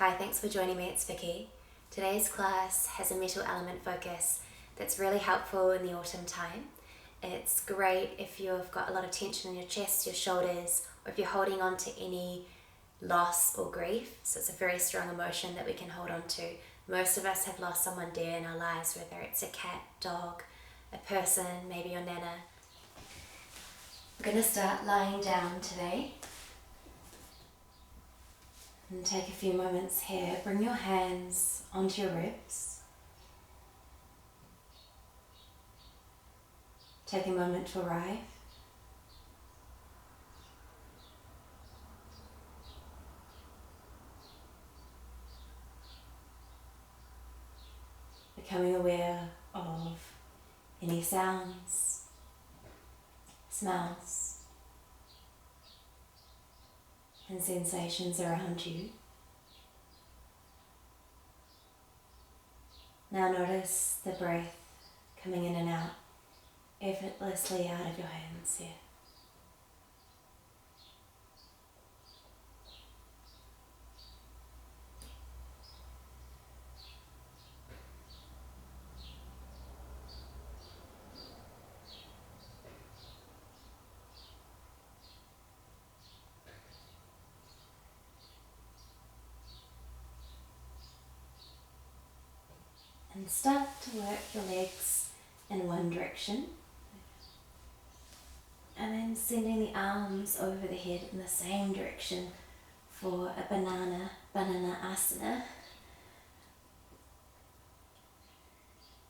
Hi, thanks for joining me, it's Vicky. Today's class has a metal element focus that's really helpful in the autumn time. It's great if you've got a lot of tension in your chest, your shoulders, or if you're holding on to any loss or grief. So it's a very strong emotion that we can hold on to. Most of us have lost someone dear in our lives, whether it's a cat, dog, a person, maybe your nana. We're going to start lying down today. And take a few moments here. Bring your hands onto your ribs. Take a moment to arrive. Becoming aware of any sounds, smells, and sensations around you. Now notice the breath coming in and out effortlessly out of your hands here. And start to work your legs in one direction. And then sending the arms over the head in the same direction for a banana asana.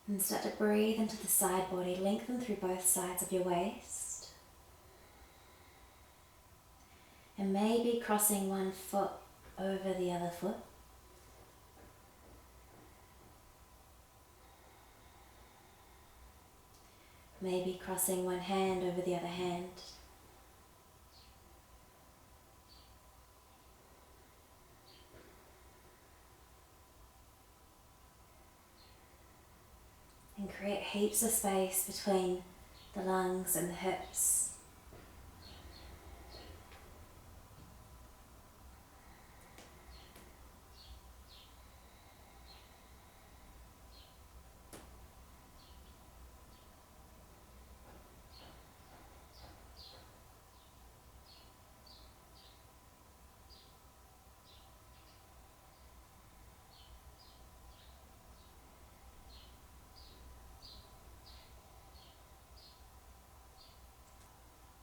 And start to breathe into the side body, lengthen through both sides of your waist. And maybe crossing one foot over the other foot. Maybe crossing one hand over the other hand. And create heaps of space between the lungs and the hips.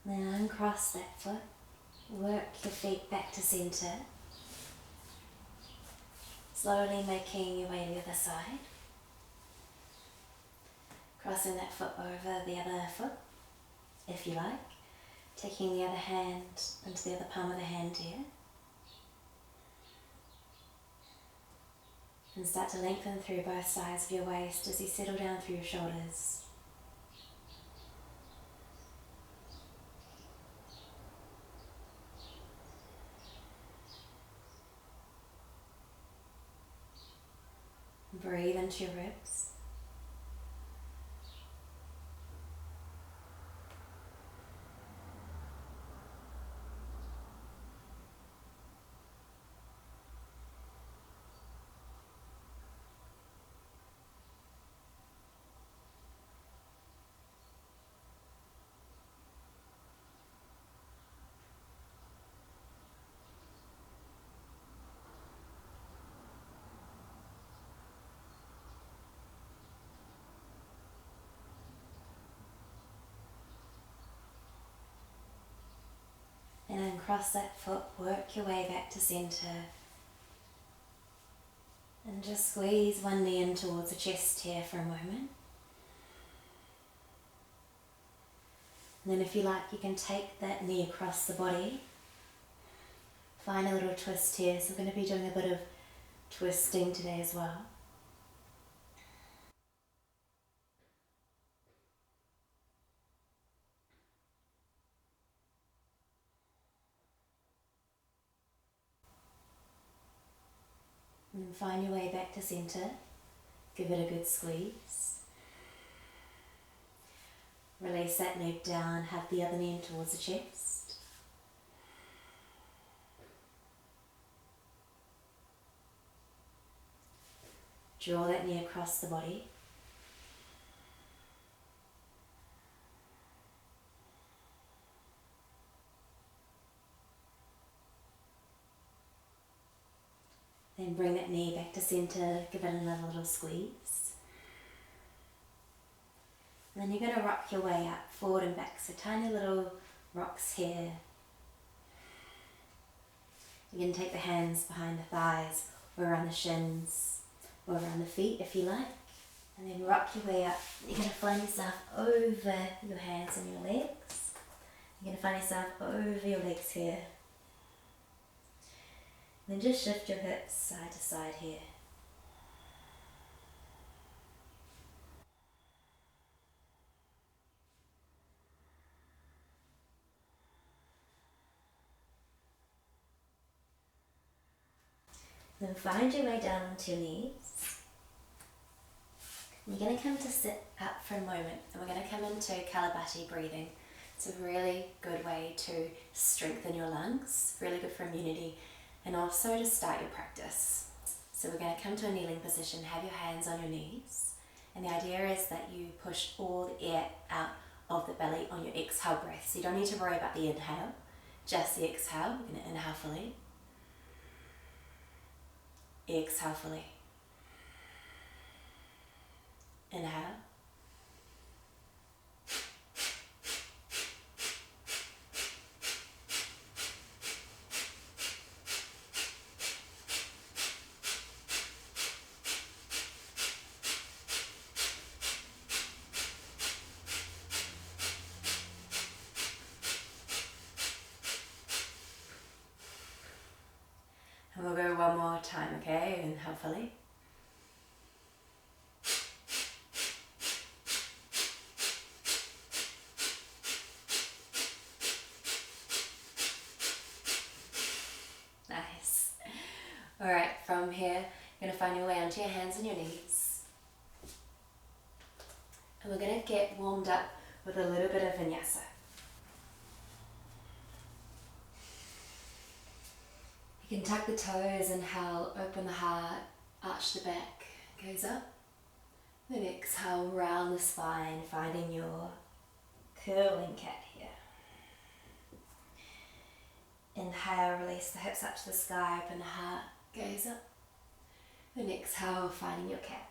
Then uncross that foot, work your feet back to centre, slowly making your way to the other side, crossing that foot over the other foot, if you like, taking the other hand into the other palm of the hand here, and start to lengthen through both sides of your waist as you settle down through your shoulders. Breathe into your ribs. And then cross that foot, work your way back to centre. And just squeeze one knee in towards the chest here for a moment. And then if you like, you can take that knee across the body. Find a little twist here. So we're going to be doing a bit of twisting today as well. And then find your way back to centre. Give it a good squeeze. Release that leg down, have the other knee in towards the chest. Draw that knee across the body. Then bring that knee back to centre, give it another little squeeze. And then you're going to rock your way up, forward and back, so tiny little rocks here. You're going to take the hands behind the thighs, or around the shins, or around the feet if you like. And then rock your way up. You're going to find yourself over your hands and your legs. You're going to find yourself over your legs here. Then just shift your hips side to side here. Then find your way down onto your knees. You're going to come to sit up for a moment, and we're going to come into Kapalbhati breathing. It's a really good way to strengthen your lungs, really good for immunity, and also to start your practice. So we're going to come to a kneeling position, have your hands on your knees, and the idea is that you push all the air out of the belly on your exhale breath. So you don't need to worry about the inhale, just the exhale. We're going to inhale fully, exhale fully, inhale, and we'll go one more time, okay? Inhale fully. Nice. Alright, from here, you're going to find your way onto your hands and your knees. And we're going to get warmed up with a little bit of Vinyasa. You can tuck the toes, inhale, open the heart, arch the back, goes up. Then exhale, round the spine, finding your curling cat here. Inhale, release the hips up to the sky, open the heart, gaze up. Then exhale, finding your cat.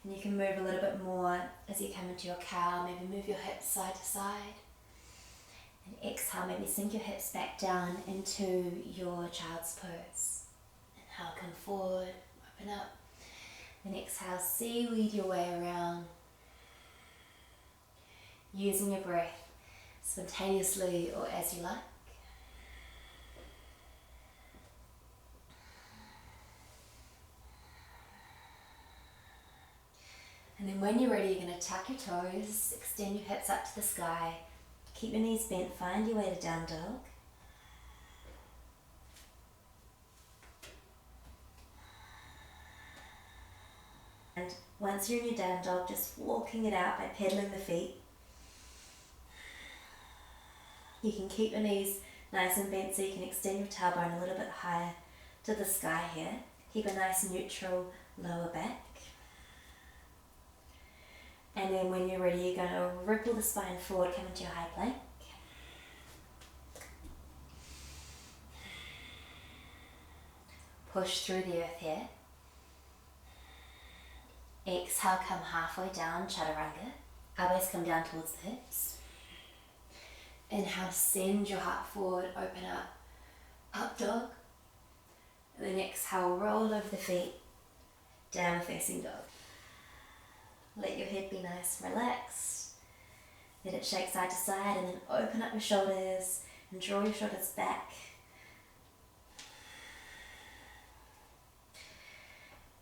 And you can move a little bit more as you come into your cow, maybe move your hips side to side. And exhale, maybe sink your hips back down into your child's pose. Inhale, come forward, open up. Then exhale, seaweed your way around. Using your breath spontaneously or as you like. And then when you're ready, you're going to tuck your toes, extend your hips up to the sky. Keep your knees bent, find your way to down dog. And once you're in your down dog, just walking it out by pedaling the feet. You can keep your knees nice and bent so you can extend your tailbone a little bit higher to the sky here. Keep a nice neutral lower back. And then when you're ready, you're going to ripple the spine forward, come into your high plank. Push through the earth here. Exhale, come halfway down, chaturanga. Elbows come down towards the hips. Inhale, send your heart forward, open up, up dog. And then exhale, roll over the feet, down facing dog. Let your head be nice and relaxed. Let it shake side to side and then open up your shoulders and draw your shoulders back.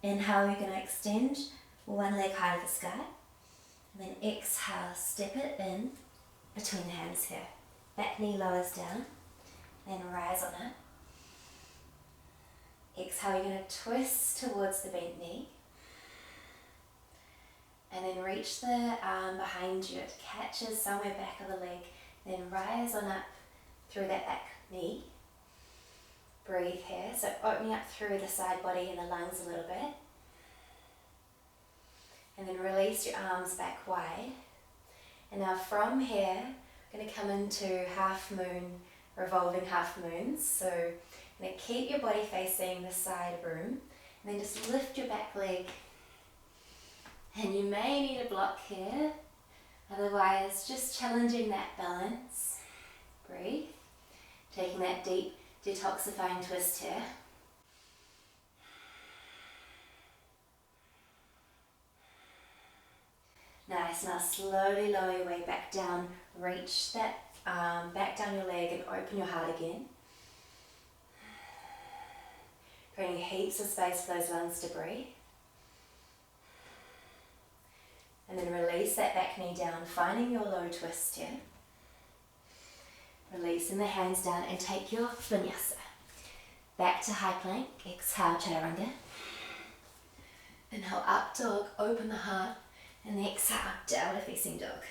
Inhale, you're going to extend one leg high to the sky. And then exhale, step it in between the hands here. Back knee lowers down, then rise on it. Exhale, you're going to twist towards the bent knee. And then reach the arm behind you. It catches somewhere back of the leg. Then rise on up through that back knee. Breathe here, so opening up through the side body and the lungs a little bit. And then release your arms back wide. And now from here, we're going to come into half moon, revolving half moons. So you're going to keep your body facing the side room, and then just lift your back leg. And you may need a block here, otherwise just challenging that balance. Breathe, taking that deep detoxifying twist here. Nice, now slowly lower your way back down, reach that arm back down your leg and open your heart again. Creating heaps of space for those lungs to breathe. And then release that back knee down, finding your low twist here. Releasing the hands down and take your Vinyasa. Back to high plank, exhale chaturanga. Inhale up dog, open the heart. And then exhale, downward facing dog.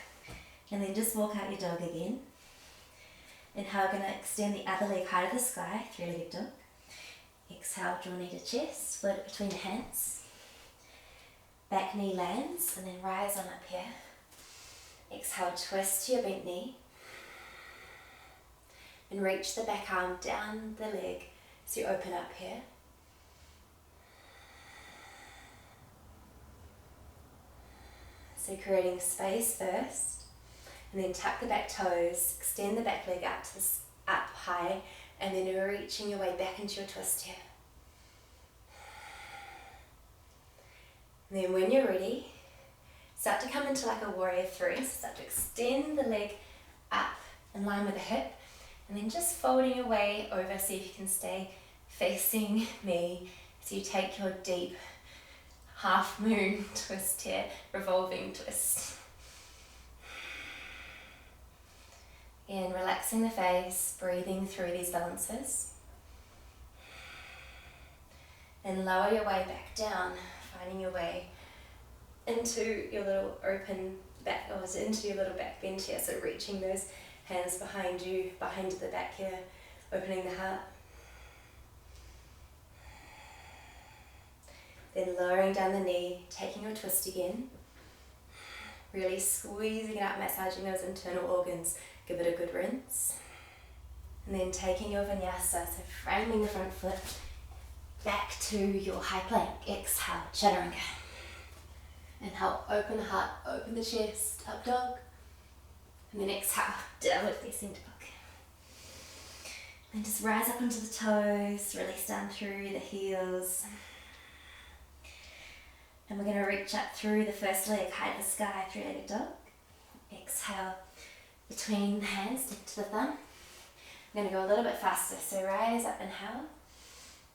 And then just walk out your dog again. Inhale, we're going to extend the other leg high to the sky, three-legged dog. Exhale, draw knee to chest, split it between the hands. Back knee lands, and then rise on up here. Exhale, twist to your bent knee. And reach the back arm down the leg so you open up here. So creating space first, and then tuck the back toes, extend the back leg up to up high, and then you're reaching your way back into your twist here. And then when you're ready, start to come into like a warrior three. So start to extend the leg up in line with the hip, and then just folding your way over, see if you can stay facing me. So you take your deep half moon twist here, revolving twist. And relaxing the face, breathing through these balances. And lower your way back down, finding your way into your little open back, or into your little back bend here. So reaching those hands behind you, behind the back here, opening the heart. Then lowering down the knee, taking your twist again. Really squeezing it out, massaging those internal organs. Give it a good rinse. And then taking your Vinyasa, so framing the front foot back to your high plank. Exhale, chaturanga. Inhale, open the heart, open the chest, up dog. And then exhale, downward facing dog. And just rise up onto the toes, release down through the heels. And we're going to reach up through the first leg, high to the sky, three-legged dog. Exhale between the hands, tip to the thumb. I'm going to go a little bit faster, so rise up, inhale.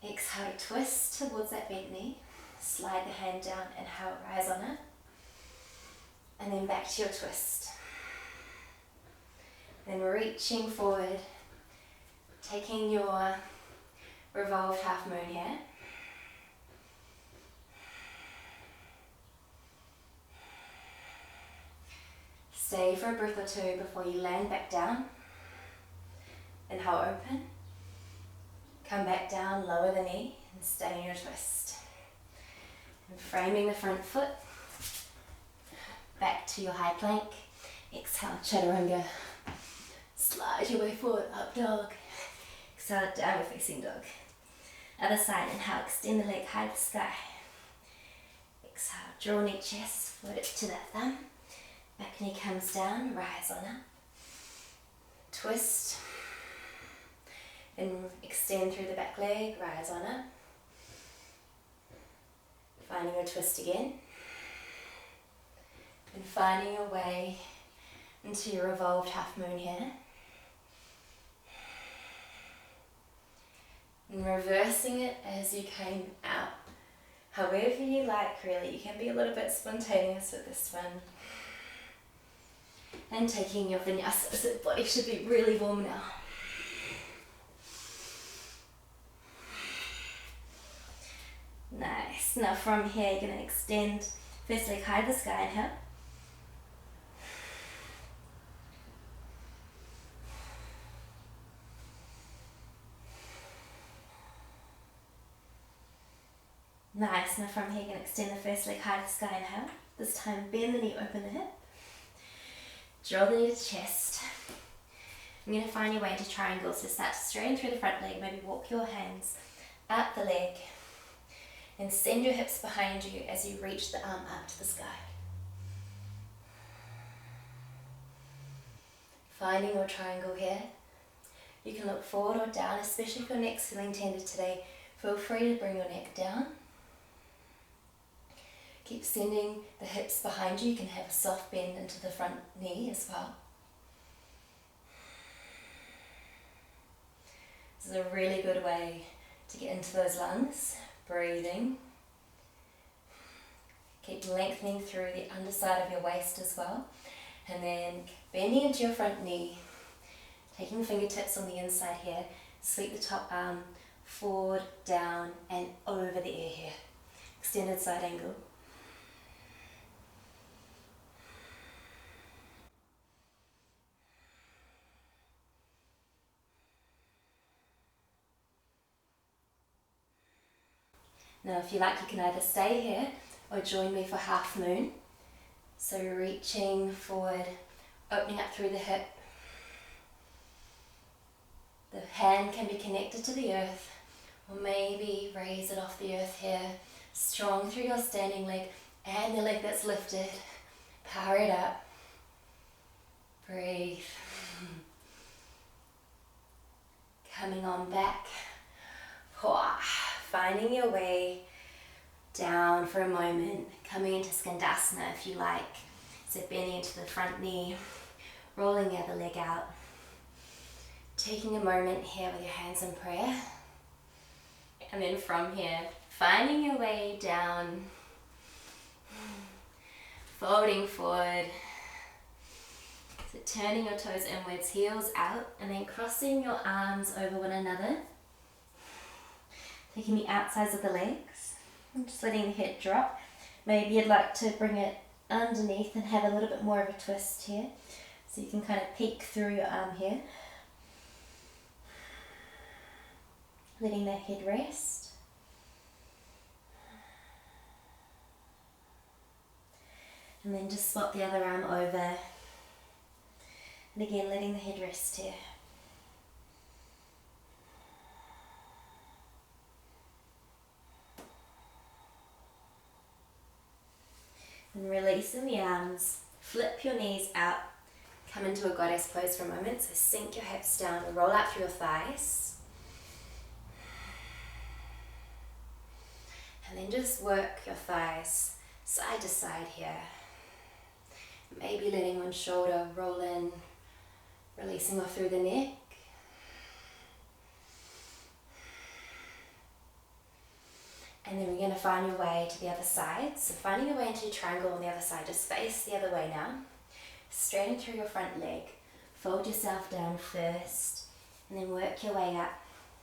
Exhale, twist towards that bent knee. Slide the hand down, inhale, rise on it. And then back to your twist. Then reaching forward, taking your revolved half moon here. Stay for a breath or two before you land back down. Inhale, open. Come back down, lower the knee, and stay in your twist. And framing the front foot. Back to your high plank. Exhale, chaturanga. Slide your way forward, up dog. Exhale, downward facing dog. Other side, inhale, extend the leg high to the sky. Exhale, draw knee chest, float it to that thumb. Back knee comes down, rise on up. Twist. And extend through the back leg, rise on up. Finding your twist again. And finding your way into your revolved half moon here. And reversing it as you came out. However you like, really. You can be a little bit spontaneous with this one. And taking your Vinyasa, so the body should be really warm now. Nice. Now from here, you're going to extend first leg high to the sky, inhale. Nice. Now from here you can extend the first leg high to the sky, inhale. This time bend the knee, open the hip. Draw the knee to the chest. I'm going to find your way into triangle, so start to straighten through the front leg, maybe walk your hands up the leg and send your hips behind you as you reach the arm up to the sky. Finding your triangle here. You can look forward or down, especially if your neck's feeling tender today. Feel free to bring your neck down. Keep sending the hips behind you. You can have a soft bend into the front knee as well. This is a really good way to get into those lungs. Breathing. Keep lengthening through the underside of your waist as well. And then bending into your front knee. Taking the fingertips on the inside here. Sweep the top arm forward, down, and over the ear here. Extended side angle. Now if you like, you can either stay here or join me for half moon. So reaching forward, opening up through the hip. The hand can be connected to the earth, or maybe raise it off the earth here. Strong through your standing leg and the leg that's lifted. Power it up. Breathe. Coming on back. Finding your way down for a moment, coming into Skandasana if you like. So bending into the front knee, rolling the other leg out. Taking a moment here with your hands in prayer. And then from here, finding your way down, folding forward. So turning your toes inwards, heels out, and then crossing your arms over one another. Taking the outsides of the legs, and just letting the head drop. Maybe you'd like to bring it underneath and have a little bit more of a twist here. So you can kind of peek through your arm here. Letting that head rest. And then just swap the other arm over. And again, letting the head rest here. And releasing the arms, flip your knees out, come into a goddess pose for a moment. So sink your hips down, roll out through your thighs. And then just work your thighs side to side here. Maybe letting one shoulder roll in, releasing off through the neck. And then we're going to find your way to the other side. So finding your way into your triangle on the other side, just face the other way now. Straighten through your front leg. Fold yourself down first. And then work your way up.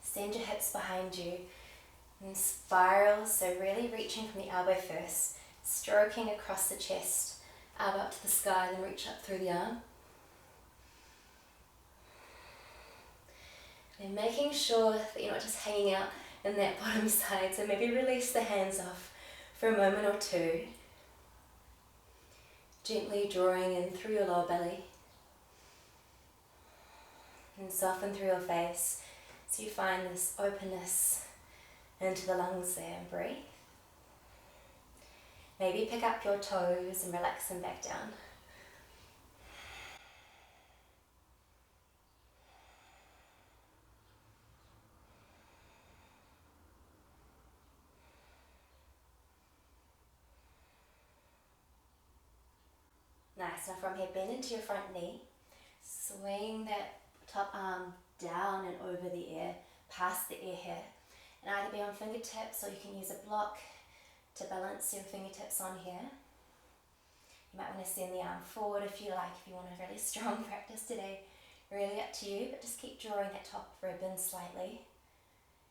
Send your hips behind you. And spiral, so really reaching from the elbow first. Stroking across the chest. Elbow up to the sky, then reach up through the arm. And making sure that you're not just hanging out in that bottom side, so maybe release the hands off for a moment or two. Gently drawing in through your lower belly. And soften through your face so you find this openness into the lungs there and breathe. Maybe pick up your toes and relax them back down. Nice, now from here bend into your front knee, swing that top arm down and over the ear, past the ear here, and either be on fingertips or you can use a block to balance your fingertips on here. You might want to send the arm forward if you like, if you want a really strong practice today. Really up to you, but just keep drawing that top rib in slightly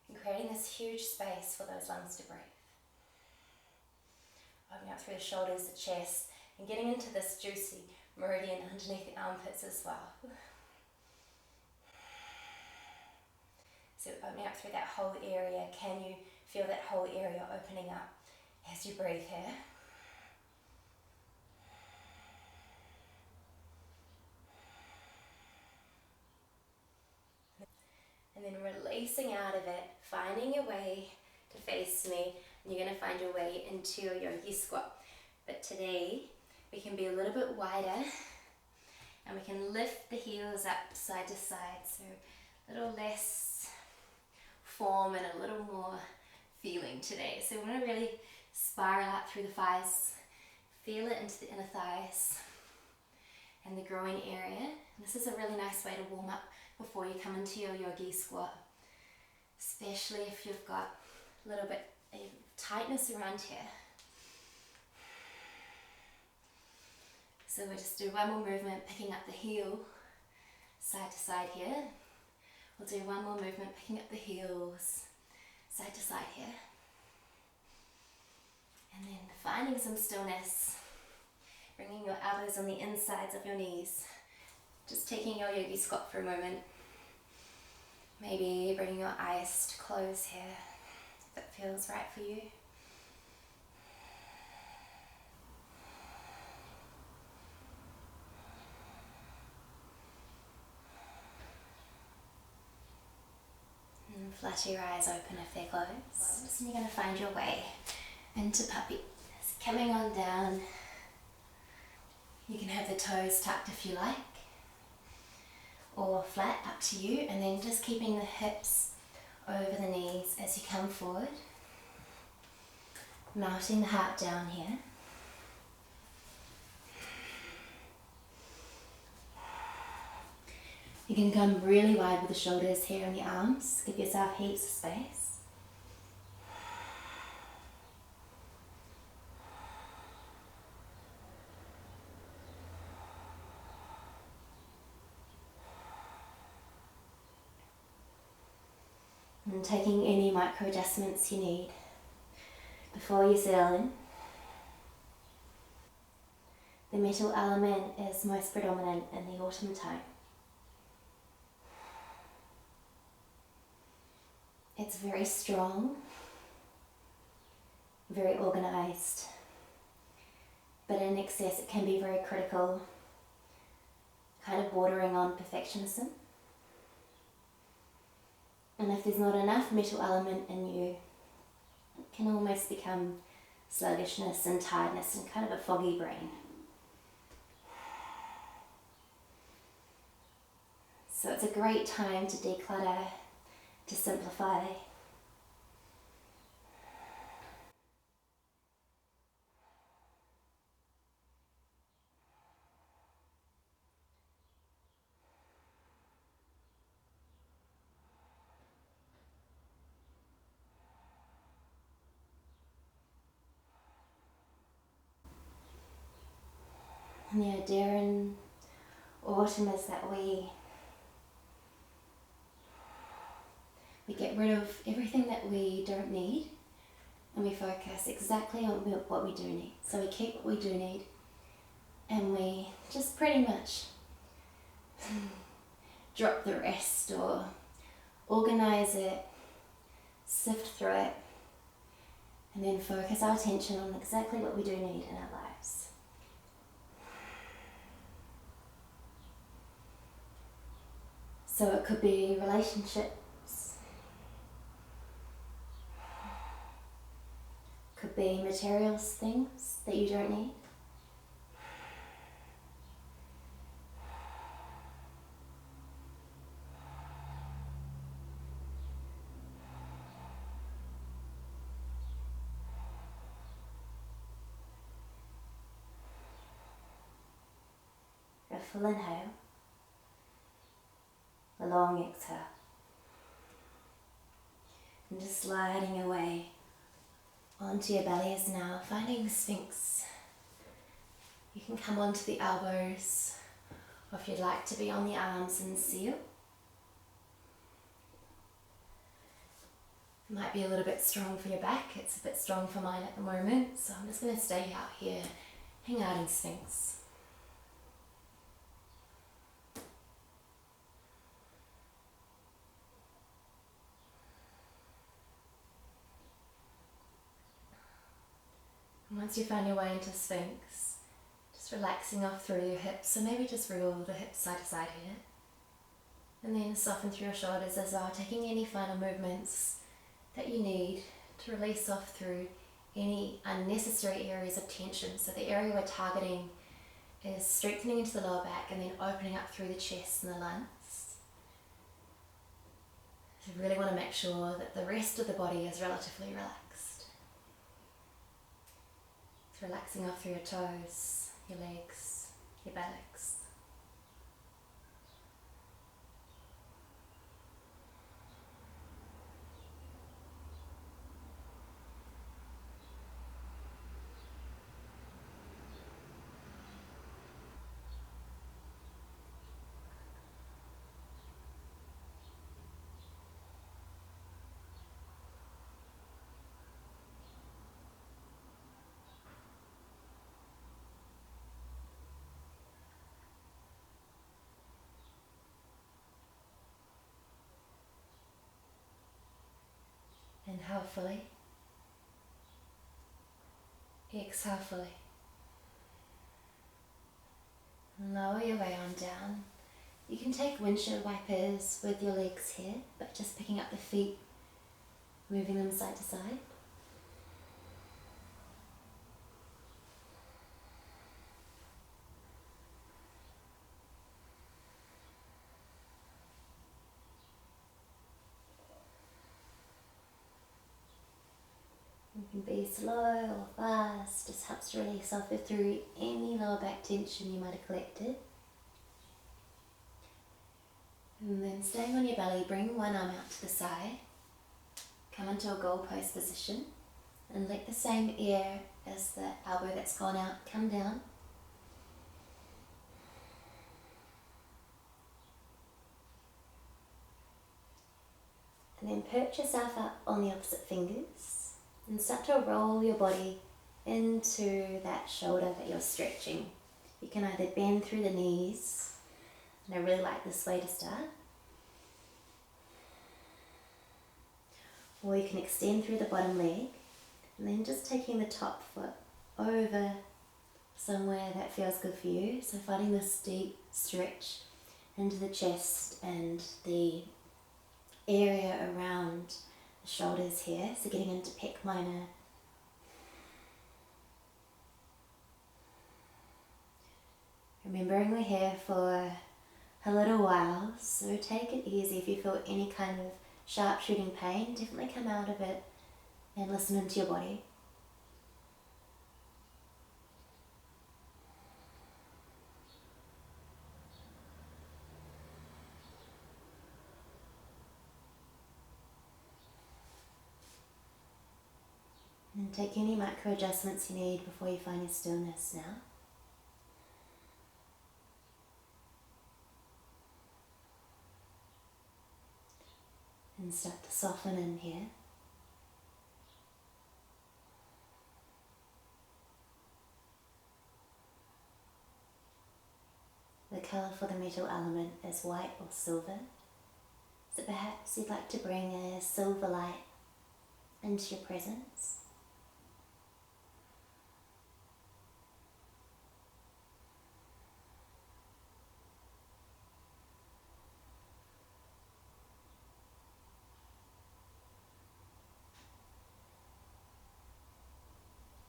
and creating this huge space for those lungs to breathe. Opening up through the shoulders, the chest, and getting into this juicy meridian underneath the armpits as well. So opening up through that whole area, can you feel that whole area opening up? as you breathe here. And then releasing out of it, finding your way to face me, and you're going to find your way into your yogi squat. But today we can be a little bit wider and we can lift the heels up side to side, so a little less form and a little more feeling today. So we want to really spiral out through the thighs, feel it into the inner thighs and the groin area. And this is a really nice way to warm up before you come into your yogi squat, especially if you've got a little bit of tightness around here. So we'll just do one more movement, picking up the heel side to side here. We'll do one more movement, picking up the heels side to side here. And then finding some stillness, bringing your elbows on the insides of your knees. Just taking your yogi squat for a moment. Maybe bringing your eyes to close here, if that feels right for you. And flutter your eyes open if they're closed. And you're going to find your way into puppy. Just coming on down. You can have the toes tucked if you like, or flat, up to you, and then just keeping the hips over the knees as you come forward. Melting the heart down here. You can come really wide with the shoulders here and the arms. Give yourself heaps of space. And taking any micro adjustments you need before you settle in. The metal element is most predominant in the autumn time. It's very strong, very organized, but in excess it can be very critical, kind of bordering on perfectionism. And if there's not enough metal element in you, it can almost become sluggishness and tiredness and kind of a foggy brain. So it's a great time to declutter, to simplify. And the idea in autumn is that we get rid of everything that we don't need, and we focus exactly on what we do need. So we keep what we do need, and we just pretty much drop the rest, or organize it, sift through it, and then focus our attention on exactly what we do need in our lives. So it could be relationships, could be materials, things that you don't need. A full inhale, a long exhale, and just sliding away onto your belly is now finding the Sphinx. You can come onto the elbows, or if you'd like to be on the arms and seal. It might be a little bit strong for your back, it's a bit strong for mine at the moment, so I'm just going to stay out here, hang out in Sphinx. Once you find your way into Sphinx, just relaxing off through your hips, so maybe just wriggle the hips side to side here. And then soften through your shoulders as well, taking any final movements that you need to release off through any unnecessary areas of tension. So the area we're targeting is strengthening into the lower back and then opening up through the chest and the lungs. So you really want to make sure that the rest of the body is relatively relaxed. So relaxing off through your toes, your legs, your buttocks. Inhale fully. Exhale fully. Lower your way on down. You can take windshield wipers with your legs here, but just picking up the feet, moving them side to side. You can be slow or fast, just helps to release off through any lower back tension you might have collected. And then staying on your belly, bring one arm out to the side, come into a goal pose position, and let the same air as the elbow that's gone out come down. And then perch yourself up on the opposite fingers and start to roll your body into that shoulder that you're stretching. You can either bend through the knees, and I really like this way to start, or you can extend through the bottom leg, and then just taking the top foot over somewhere that feels good for you. So finding this deep stretch into the chest and the area around the shoulders here, so getting into pec minor. Remembering we're here for a little while, so take it easy. If you feel any kind of sharp shooting pain, definitely come out of it and listen into your body. And take any micro adjustments you need before you find your stillness now. And start to soften in here. The colour for the metal element is white or silver. So perhaps you'd like to bring a silver light into your presence.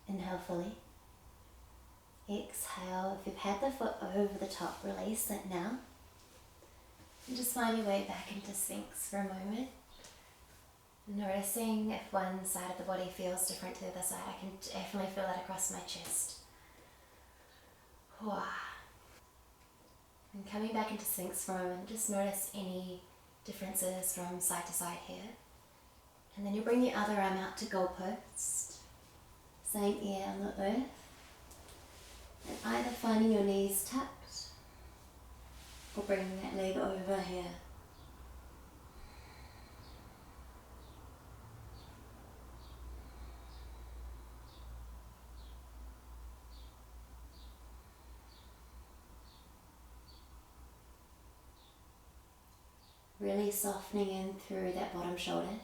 Inhale fully. Exhale. If you've had the foot over the top, release it now. And just find your way back into Sphinx for a moment. Noticing if one side of the body feels different to the other side. I can definitely feel that across my chest. And coming back into Sphinx for a moment, just notice any differences from side to side here. And then you bring the other arm out to goalpost. Same air on the earth. And either finding your knees tucked or bringing that leg over here. Really softening in through that bottom shoulder.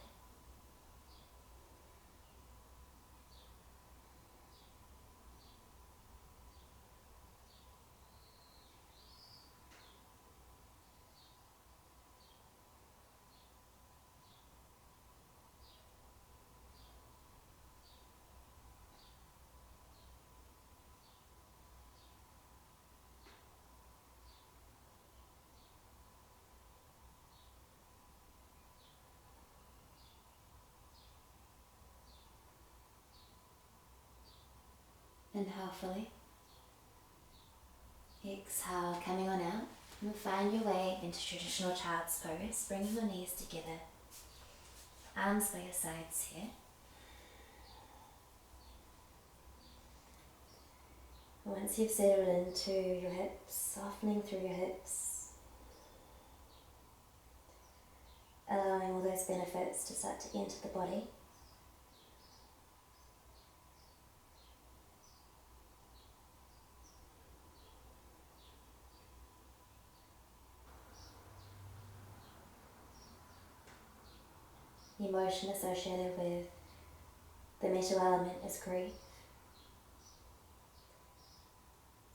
Inhale fully. Exhale, coming on out. And find your way into traditional child's pose, bringing your knees together. Arms by your sides here. Once you've settled into your hips, softening through your hips, allowing all those benefits to start to enter the body. The emotion associated with the metal element is grief.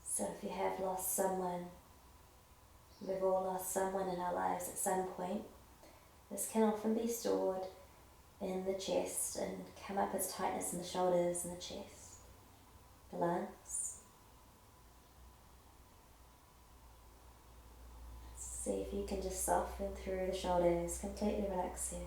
So if you have lost someone, we've all lost someone in our lives at some point, this can often be stored in the chest and come up as tightness in the shoulders and the chest, the lungs. See if you can just soften through the shoulders, completely relax here.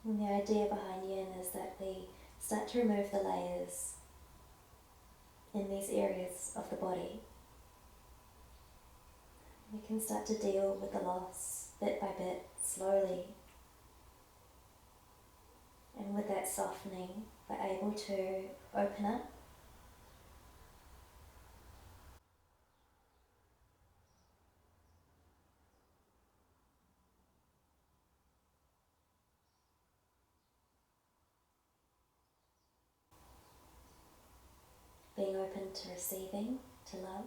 And the idea behind Yin is that we start to remove the layers in these areas of the body. We can start to deal with the loss bit by bit, slowly. And with that softening, we're able to open up. Being open to receiving, to love.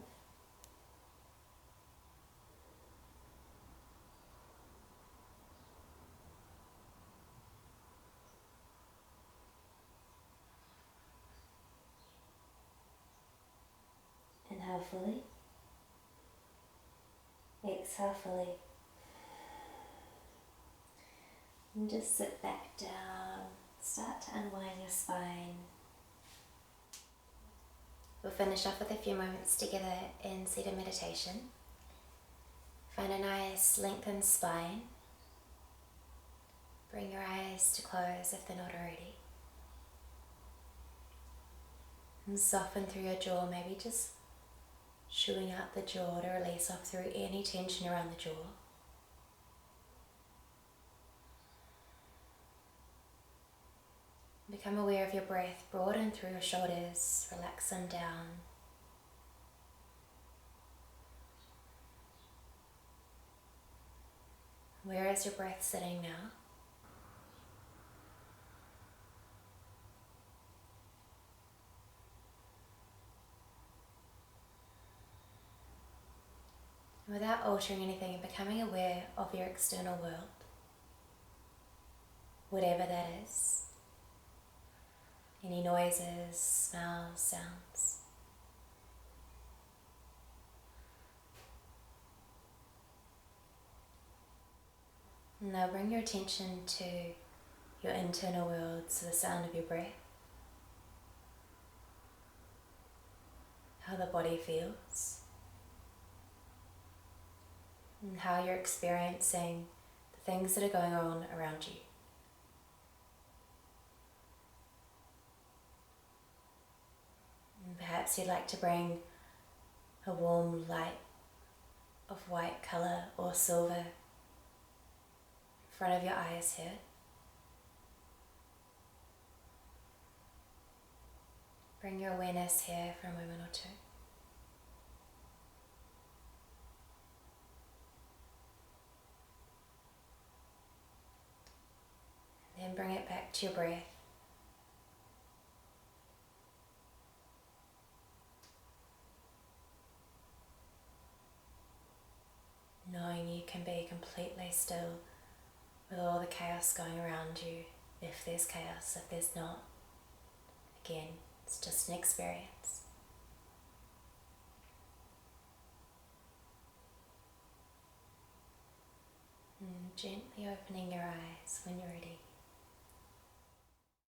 Inhale fully. Exhale fully. And just sit back down. Start to unwind your spine. We'll finish off with a few moments together in seated meditation. Find a nice lengthened spine. Bring your eyes to close if they're not already. And soften through your jaw, maybe just chewing out the jaw to release off through any tension around the jaw. Become aware of your breath. Broaden through your shoulders, relax them down. Where is your breath sitting now? Without altering anything, becoming aware of your external world, whatever that is. Any noises, smells, sounds. Now bring your attention to your internal world, so the sound of your breath, how the body feels, and how you're experiencing the things that are going on around you. And perhaps you'd like to bring a warm light of white colour or silver in front of your eyes here. Bring your awareness here for a moment or two. Then bring it back to your breath. Knowing you can be completely still with all the chaos going around you, if there's chaos, if there's not. Again, it's just an experience. And gently opening your eyes when you're ready.